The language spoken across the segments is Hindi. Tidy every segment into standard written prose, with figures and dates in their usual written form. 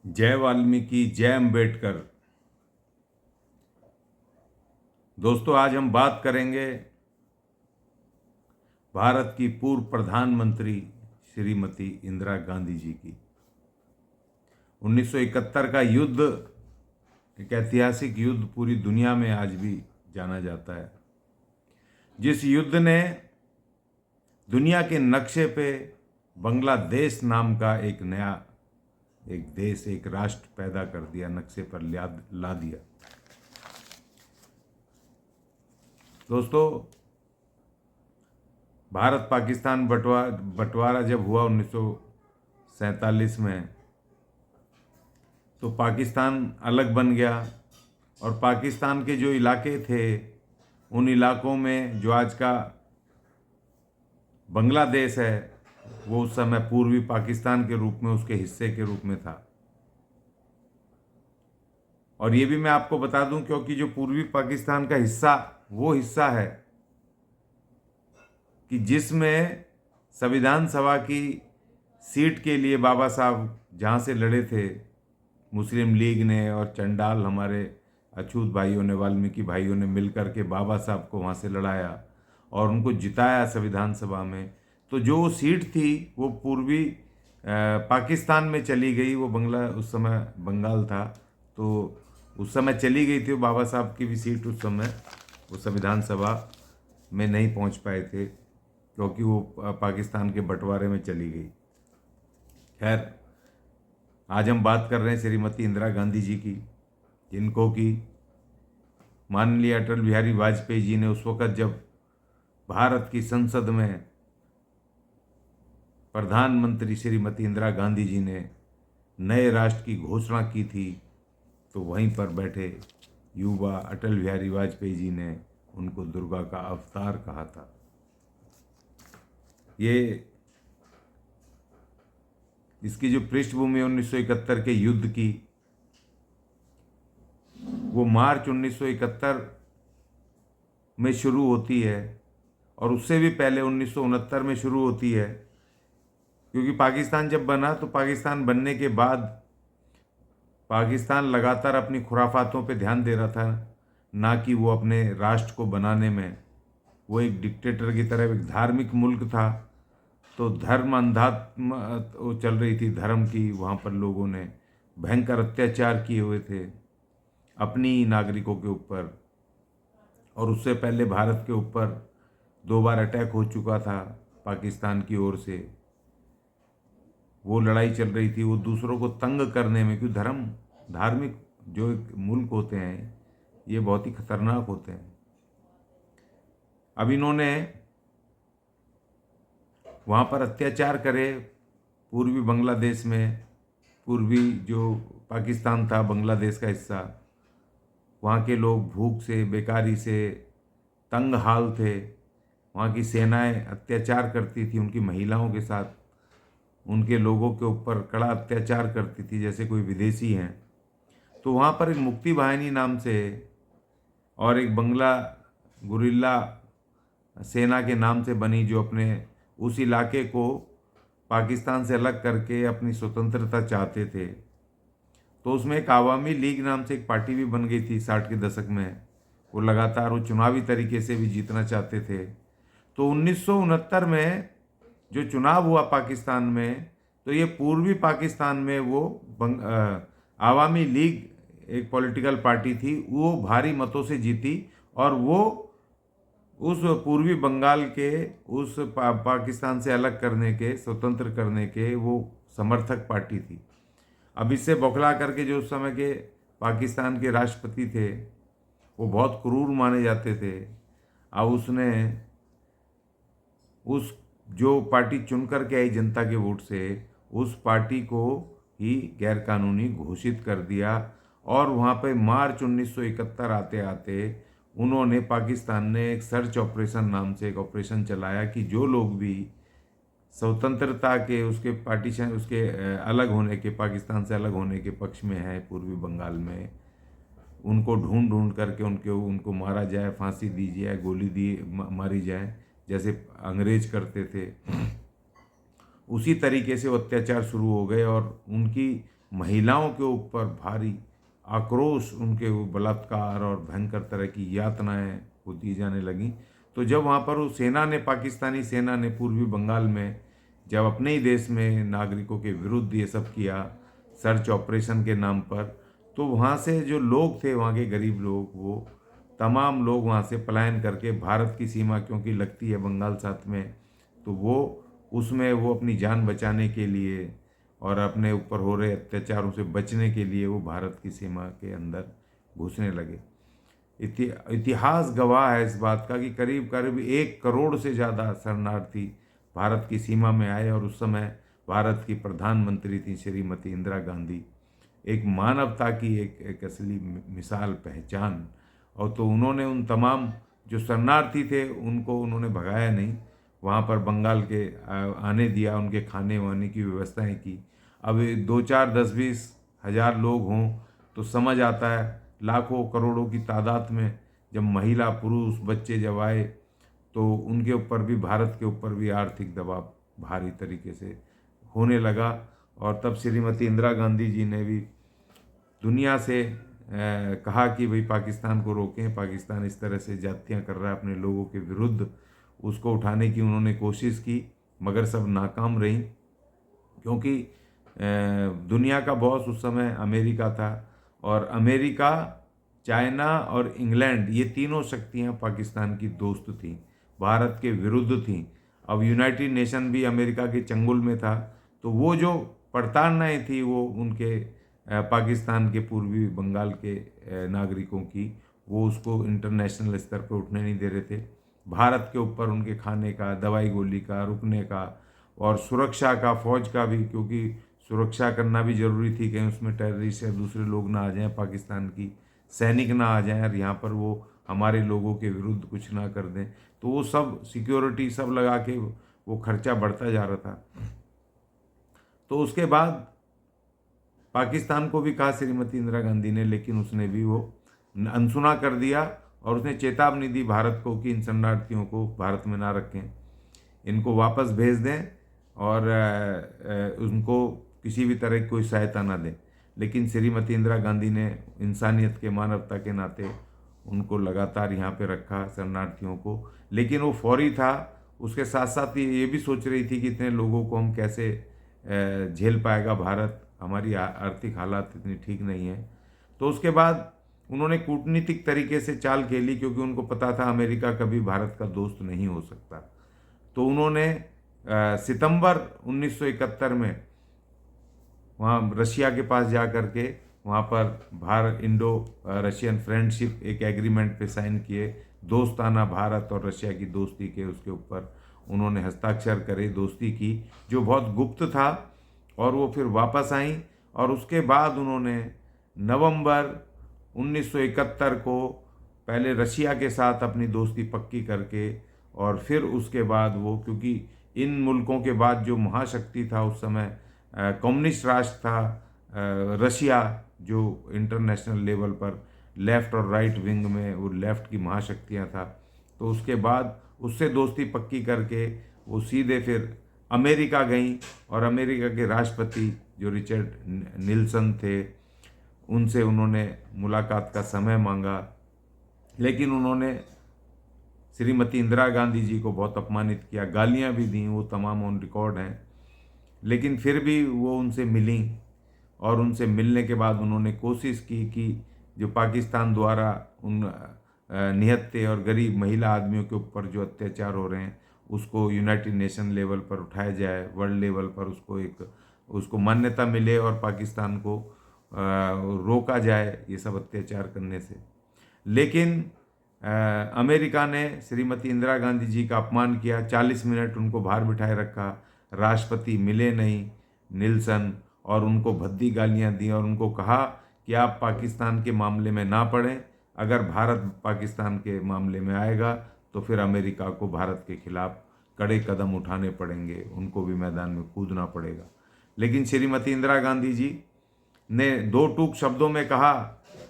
जय वाल्मीकि, जय अम्बेडकर। दोस्तों, आज हम बात करेंगे भारत की पूर्व प्रधानमंत्री श्रीमती इंदिरा गांधी जी की। 1971 का युद्ध एक ऐतिहासिक युद्ध पूरी दुनिया में आज भी जाना जाता है, जिस युद्ध ने दुनिया के नक्शे पे बांग्लादेश नाम का एक नया देश, एक राष्ट्र पैदा कर दिया, नक्शे पर ला दिया। दोस्तों, भारत पाकिस्तान बंटवारा जब हुआ 1947 में, तो पाकिस्तान अलग बन गया और पाकिस्तान के जो इलाके थे, उन इलाकों में जो आज का बांग्लादेश है, वो उस समय पूर्वी पाकिस्तान के रूप में, उसके हिस्से के रूप में था। और ये भी मैं आपको बता दूं, क्योंकि जो पूर्वी पाकिस्तान का हिस्सा वो हिस्सा है कि जिसमें संविधान सभा की सीट के लिए बाबा साहब जहाँ से लड़े थे, मुस्लिम लीग ने और चंडाल हमारे अछूत भाइयों ने, वाल्मीकि भाइयों ने मिलकर के बाबा साहब को वहाँ से लड़ाया और उनको जिताया संविधान सभा में। तो जो सीट थी वो पूर्वी पाकिस्तान में चली गई। वो उस समय बंगाल था, तो उस समय चली गई थी। बाबा साहब की भी सीट उस समय वो संविधान सभा में नहीं पहुंच पाए थे, क्योंकि वो पाकिस्तान के बंटवारे में चली गई। खैर, आज हम बात कर रहे हैं श्रीमती इंदिरा गांधी जी की, जिनको कि माननीय अटल बिहारी वाजपेयी जी ने उस वक़्त जब भारत की संसद में प्रधानमंत्री श्रीमती इंदिरा गांधी जी ने नए राष्ट्र की घोषणा की थी, तो वहीं पर बैठे युवा अटल बिहारी वाजपेयी जी ने उनको दुर्गा का अवतार कहा था। इसकी जो पृष्ठभूमि 1971 के युद्ध की, वो मार्च 1971 में शुरू होती है और उससे भी पहले 1969 में शुरू होती है। क्योंकि पाकिस्तान जब बना, तो पाकिस्तान बनने के बाद पाकिस्तान लगातार अपनी खुराफातों पे ध्यान दे रहा था, ना कि वो अपने राष्ट्र को बनाने में। वो एक डिक्टेटर की तरह एक धार्मिक मुल्क था, तो धर्म अंधात्म वो चल रही थी धर्म की। वहाँ पर लोगों ने भयंकर अत्याचार किए हुए थे अपनी नागरिकों के ऊपर, और उससे पहले भारत के ऊपर 2 बार अटैक हो चुका था पाकिस्तान की ओर से। वो लड़ाई चल रही थी, वो दूसरों को तंग करने में, क्योंकि धार्मिक जो एक मुल्क होते हैं, ये बहुत ही खतरनाक होते हैं। अब इन्होंने वहाँ पर अत्याचार करे पूर्वी बांग्लादेश में। पूर्वी जो पाकिस्तान था, बांग्लादेश का हिस्सा, वहाँ के लोग भूख से, बेकारी से तंग हाल थे। वहाँ की सेनाएं अत्याचार करती थी उनकी महिलाओं के साथ, उनके लोगों के ऊपर कड़ा अत्याचार करती थी जैसे कोई विदेशी हैं। तो वहाँ पर एक मुक्ति वाहिनी नाम से और एक बंगला गुरिल्ला सेना के नाम से बनी, जो अपने उस इलाके को पाकिस्तान से अलग करके अपनी स्वतंत्रता चाहते थे। तो उसमें एक आवामी लीग नाम से एक पार्टी भी बन गई थी 60 के दशक में। वो लगातार वो चुनावी तरीके से भी जीतना चाहते थे। तो 1969 में जो चुनाव हुआ पाकिस्तान में, तो ये पूर्वी पाकिस्तान में वो आवामी लीग एक पॉलिटिकल पार्टी थी, वो भारी मतों से जीती और वो उस पूर्वी बंगाल के उस पाकिस्तान से अलग करने के, स्वतंत्र करने के वो समर्थक पार्टी थी। अब इससे बौखला करके जो उस समय के पाकिस्तान के राष्ट्रपति थे, वो बहुत क्रूर माने जाते थे। अब उसने उस जो पार्टी चुन करके आई जनता के वोट से, उस पार्टी को ही गैरकानूनी घोषित कर दिया। और वहाँ पे मार्च 1971 आते आते उन्होंने, पाकिस्तान ने एक सर्च ऑपरेशन नाम से एक ऑपरेशन चलाया कि जो लोग भी स्वतंत्रता के, उसके पार्टीशन, उसके अलग होने के, पाकिस्तान से अलग होने के पक्ष में है पूर्वी बंगाल में, उनको ढूंढ ढूंढ करके उनको मारा जाए, फांसी दी जाए, गोली दी मारी जाए, जैसे अंग्रेज करते थे। उसी तरीके से वो अत्याचार शुरू हो गए और उनकी महिलाओं के ऊपर भारी आक्रोश, उनके बलात्कार और भयंकर तरह की यातनाएं वो दी जाने लगीं। तो जब वहाँ पर वो सेना ने, पाकिस्तानी सेना ने पूर्वी बंगाल में जब अपने ही देश में नागरिकों के विरुद्ध ये सब किया, सर्च ऑपरेशन के नाम पर, तो वहाँ से जो लोग थे, वहाँ के गरीब लोग, वो तमाम लोग वहाँ से पलायन करके भारत की सीमा क्योंकि लगती है बंगाल साथ में, तो वो उसमें वो अपनी जान बचाने के लिए और अपने ऊपर हो रहे अत्याचारों से बचने के लिए वो भारत की सीमा के अंदर घुसने लगे। इतिहास गवाह है इस बात का कि करीब करीब 1 करोड़ से ज़्यादा शरणार्थी भारत की सीमा में आए, और उस समय भारत की प्रधानमंत्री थी श्रीमती इंदिरा गांधी, एक मानवता की एक असली मिसाल, पहचान। और तो उन्होंने उन तमाम जो शरणार्थी थे उनको उन्होंने भगाया नहीं, वहाँ पर बंगाल के आने दिया, उनके खाने वाने की व्यवस्थाएं की। अब 2, 4, 10, 20 हज़ार लोग हों तो समझ आता है, लाखों करोड़ों की तादाद में जब महिला पुरुष बच्चे जब आए, तो उनके ऊपर भी, भारत के ऊपर भी आर्थिक दबाव भारी तरीके से होने लगा। और तब श्रीमती इंदिरा गांधी जी ने भी दुनिया से कहा कि भाई पाकिस्तान को रोकें, पाकिस्तान इस तरह से जातियाँ कर रहा है अपने लोगों के विरुद्ध। उसको उठाने की उन्होंने कोशिश की, मगर सब नाकाम रही, क्योंकि दुनिया का बॉस उस समय अमेरिका था, और अमेरिका, चाइना और इंग्लैंड, ये तीनों शक्तियां पाकिस्तान की दोस्त थीं, भारत के विरुद्ध थीं। अब यूनाइटेड नेशन भी अमेरिका के चंगुल में था, तो वो जो प्रताड़नाएं थी वो उनके पाकिस्तान के पूर्वी बंगाल के नागरिकों की, वो उसको इंटरनेशनल स्तर पर उठने नहीं दे रहे थे। भारत के ऊपर उनके खाने का, दवाई गोली का, रुकने का और सुरक्षा का, फौज का भी, क्योंकि सुरक्षा करना भी ज़रूरी थी, कहीं उसमें टेररिस्ट या दूसरे लोग ना आ जाएं, पाकिस्तान की सैनिक ना आ जाएं और यहाँ पर वो हमारे लोगों के विरुद्ध कुछ ना कर दें। तो वो सब सिक्योरिटी सब लगा के वो खर्चा बढ़ता जा रहा था। तो उसके बाद पाकिस्तान को भी कहा श्रीमती इंदिरा गांधी ने, लेकिन उसने भी वो अनसुना कर दिया, और उसने चेतावनी दी भारत को कि इन शरणार्थियों को भारत में ना रखें, इनको वापस भेज दें और उनको किसी भी तरह की कोई सहायता ना दें। लेकिन श्रीमती इंदिरा गांधी ने इंसानियत के, मानवता के नाते उनको लगातार यहाँ पे रखा, शरणार्थियों को। लेकिन वो फौरी था, उसके साथ साथ ये भी सोच रही थी कि इतने लोगों को हम कैसे झेल पाएगा भारत, हमारी आर्थिक हालात इतनी ठीक नहीं है। तो उसके बाद उन्होंने कूटनीतिक तरीके से चाल खेली, क्योंकि उनको पता था अमेरिका कभी भारत का दोस्त नहीं हो सकता। तो उन्होंने सितंबर 1971 में वहाँ रशिया के पास जा कर के वहाँ पर भारत इंडो रशियन फ्रेंडशिप एक एग्रीमेंट पे साइन किए, दोस्ताना भारत और रशिया की दोस्ती के उसके ऊपर उन्होंने हस्ताक्षर करे, दोस्ती की, जो बहुत गुप्त था। और वो फिर वापस आई, और उसके बाद उन्होंने नवंबर 1971 को पहले रशिया के साथ अपनी दोस्ती पक्की करके, और फिर उसके बाद वो, क्योंकि इन मुल्कों के बाद जो महाशक्ति था उस समय कम्युनिस्ट राष्ट्र था रशिया, जो इंटरनेशनल लेवल पर लेफ़्ट और राइट विंग में वो लेफ़्ट की महाशक्तियाँ था। तो उसके बाद उससे दोस्ती पक्की करके वो सीधे फिर अमेरिका गई, और अमेरिका के राष्ट्रपति जो रिचर्ड निल्सन थे, उनसे उन्होंने मुलाकात का समय मांगा। लेकिन उन्होंने श्रीमती इंदिरा गांधी जी को बहुत अपमानित किया, गालियां भी दी, वो तमाम ऑन रिकॉर्ड हैं। लेकिन फिर भी वो उनसे मिली, और उनसे मिलने के बाद उन्होंने कोशिश की कि जो पाकिस्तान द्वारा उन निहत्थे और गरीब महिला आदमियों के ऊपर जो अत्याचार हो रहे हैं उसको यूनाइटेड नेशन लेवल पर उठाया जाए, वर्ल्ड लेवल पर उसको मान्यता मिले और पाकिस्तान को रोका जाए ये सब अत्याचार करने से। लेकिन अमेरिका ने श्रीमती इंदिरा गांधी जी का अपमान किया, 40 मिनट उनको बाहर बिठाए रखा, राष्ट्रपति मिले नहीं निल्सन, और उनको भद्दी गालियां दी, और उनको कहा कि आप पाकिस्तान के मामले में ना पड़ें, अगर भारत पाकिस्तान के मामले में आएगा तो फिर अमेरिका को भारत के खिलाफ कड़े कदम उठाने पड़ेंगे, उनको भी मैदान में कूदना पड़ेगा। लेकिन श्रीमती इंदिरा गांधी जी ने दो टूक शब्दों में कहा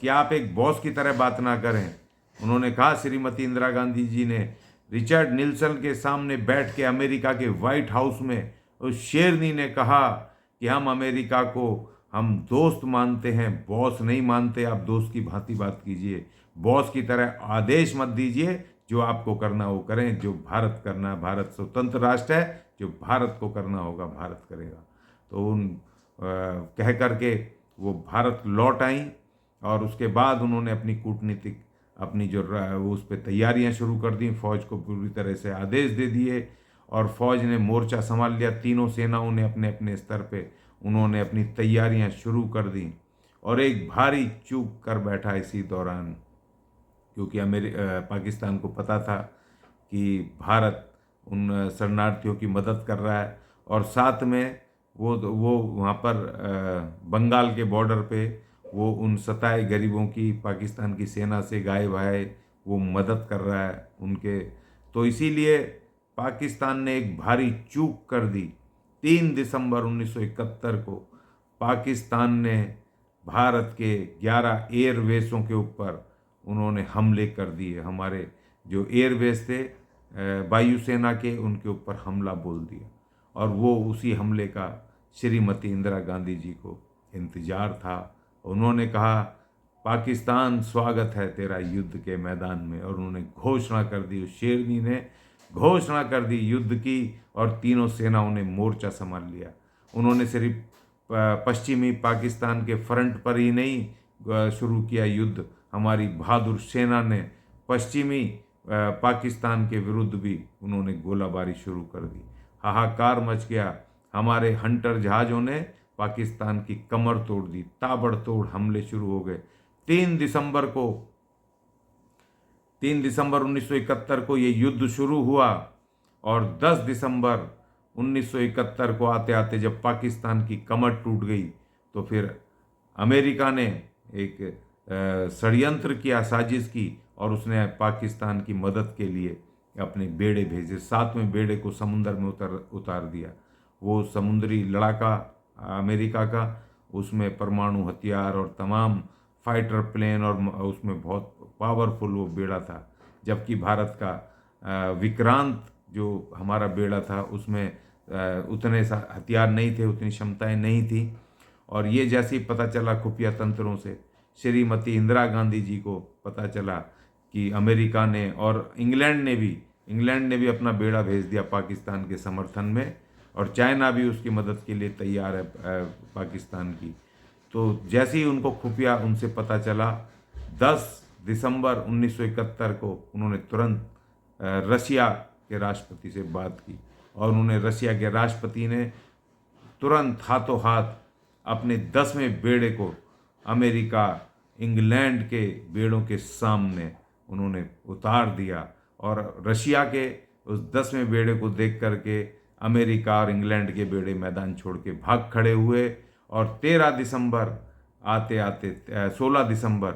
कि आप एक बॉस की तरह बात ना करें। उन्होंने कहा, श्रीमती इंदिरा गांधी जी ने रिचर्ड निल्सन के सामने बैठ के अमेरिका के व्हाइट हाउस में उस शेरनी ने कहा कि हम अमेरिका को हम दोस्त मानते हैं, बॉस नहीं मानते। आप दोस्त की भांति बात कीजिए, बॉस की तरह आदेश मत दीजिए। जो आपको करना वो करें, जो भारत करना है, भारत स्वतंत्र राष्ट्र है, जो भारत को करना होगा भारत करेगा। तो उन कह करके वो भारत लौट आई और उसके बाद उन्होंने अपनी कूटनीतिक अपनी जो वो उस पर तैयारियां शुरू कर दी। फौज को पूरी तरह से आदेश दे दिए और फौज ने मोर्चा संभाल लिया। तीनों सेनाओं ने अपने अपने स्तर पे उन्होंने अपनी तैयारियां शुरू कर दी और एक भारी चूक कर बैठा इसी दौरान, क्योंकि पाकिस्तान को पता था कि भारत उन शरणार्थियों की मदद कर रहा है और साथ में वो वहाँ पर बंगाल के बॉर्डर पे वो उन सताए गरीबों की पाकिस्तान की सेना से गायब है, वो मदद कर रहा है उनके। तो इसीलिए पाकिस्तान ने एक भारी चूक कर दी। 3 दिसंबर 1971 को पाकिस्तान ने भारत के 11 एयरवेसों के ऊपर उन्होंने हमले कर दिए। हमारे जो एयरवेस थे वायुसेना के, उनके ऊपर हमला बोल दिया और वो उसी हमले का श्रीमती इंदिरा गांधी जी को इंतजार था। उन्होंने कहा, पाकिस्तान स्वागत है तेरा युद्ध के मैदान में। और उन्होंने घोषणा कर दी, उस शेरनी ने घोषणा कर दी युद्ध की और तीनों सेनाओं ने मोर्चा संभाल लिया। उन्होंने सिर्फ पश्चिमी पाकिस्तान के फ्रंट पर ही नहीं शुरू किया युद्ध, हमारी बहादुर सेना ने पश्चिमी पाकिस्तान के विरुद्ध भी उन्होंने गोलाबारी शुरू कर दी। हाहाकार मच गया। हमारे हंटर जहाज़ों ने पाकिस्तान की कमर तोड़ दी, ताबड़तोड़ हमले शुरू हो गए। 3 दिसंबर 1971 को ये युद्ध शुरू हुआ और 10 दिसंबर 1971 को आते आते जब पाकिस्तान की कमर टूट गई तो फिर अमेरिका ने एक षड्यंत्र किया, साजिश की और उसने पाकिस्तान की मदद के लिए अपने बेड़े भेजे। 7वें बेड़े को समुंदर में उतार दिया। वो समुद्री लड़ाका अमेरिका का, उसमें परमाणु हथियार और तमाम फाइटर प्लेन और उसमें बहुत पावरफुल वो बेड़ा था। जबकि भारत का विक्रांत जो हमारा बेड़ा था उसमें उतने हथियार नहीं थे, उतनी क्षमताएं नहीं थी। और ये जैसे ही पता चला खुफिया तंत्रों से, श्रीमती इंदिरा गांधी जी को पता चला कि अमेरिका ने और इंग्लैंड ने भी अपना बेड़ा भेज दिया पाकिस्तान के समर्थन में और चाइना भी उसकी मदद के लिए तैयार है पाकिस्तान की। तो जैसे ही उनको खुफिया उनसे पता चला, 10 दिसंबर 1971 को उन्होंने तुरंत रशिया के राष्ट्रपति से बात की और उन्होंने रशिया के राष्ट्रपति ने तुरंत हाथों हाथ अपने 10वें बेड़े को अमेरिका इंग्लैंड के बेड़ों के सामने उन्होंने उतार दिया। और रशिया के उस 10वें बेड़े को देख करके अमेरिका और इंग्लैंड के बेड़े मैदान छोड़ के भाग खड़े हुए और 13 दिसंबर 16 दिसंबर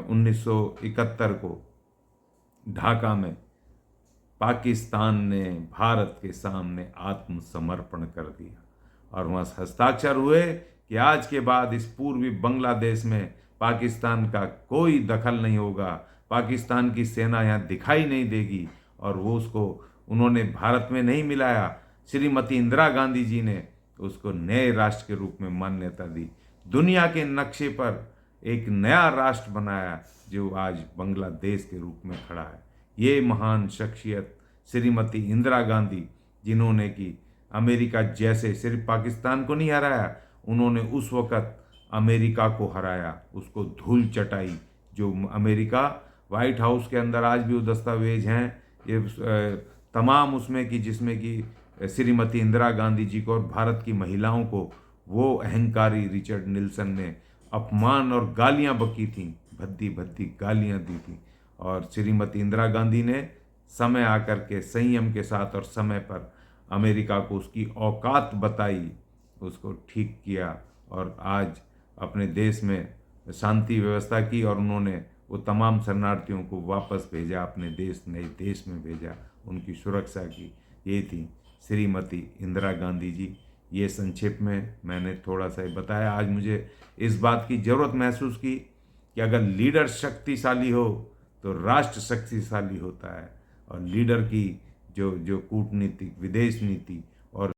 1971 को ढाका में पाकिस्तान ने भारत के सामने आत्मसमर्पण कर दिया और वहाँ हस्ताक्षर हुए कि आज के बाद इस पूर्वी बांग्लादेश में पाकिस्तान का कोई दखल नहीं होगा, पाकिस्तान की सेना यहाँ दिखाई नहीं देगी। और वो उसको उन्होंने भारत में नहीं मिलाया, श्रीमती इंदिरा गांधी जी ने उसको नए राष्ट्र के रूप में मान्यता दी, दुनिया के नक्शे पर एक नया राष्ट्र बनाया जो आज बांग्लादेश के रूप में खड़ा है। ये महान शख्सियत श्रीमती इंदिरा गांधी, जिन्होंने कि अमेरिका जैसे सिर्फ पाकिस्तान को नहीं हराया, उन्होंने उस वक़्त अमेरिका को हराया, उसको धूल चटाई। जो अमेरिका वाइट हाउस के अंदर आज भी वो दस्तावेज हैं ये तमाम उसमें कि जिसमें कि श्रीमती इंदिरा गांधी जी को और भारत की महिलाओं को वो अहंकारी रिचर्ड निल्सन ने अपमान और गालियां बकी थीं, भद्दी भद्दी गालियां दी थीं। और श्रीमती इंदिरा गांधी ने समय आकर के संयम के साथ और समय पर अमेरिका को उसकी औकात बताई, उसको ठीक किया और आज अपने देश में शांति व्यवस्था की और उन्होंने वो तमाम शरणार्थियों को वापस भेजा, अपने नए देश में भेजा, उनकी सुरक्षा की। ये थी श्रीमती इंदिरा गांधी जी। ये संक्षेप में मैंने थोड़ा सा बताया। आज मुझे इस बात की ज़रूरत महसूस की कि अगर लीडर शक्तिशाली हो तो राष्ट्र शक्तिशाली होता है और लीडर की जो कूटनीति, विदेश नीति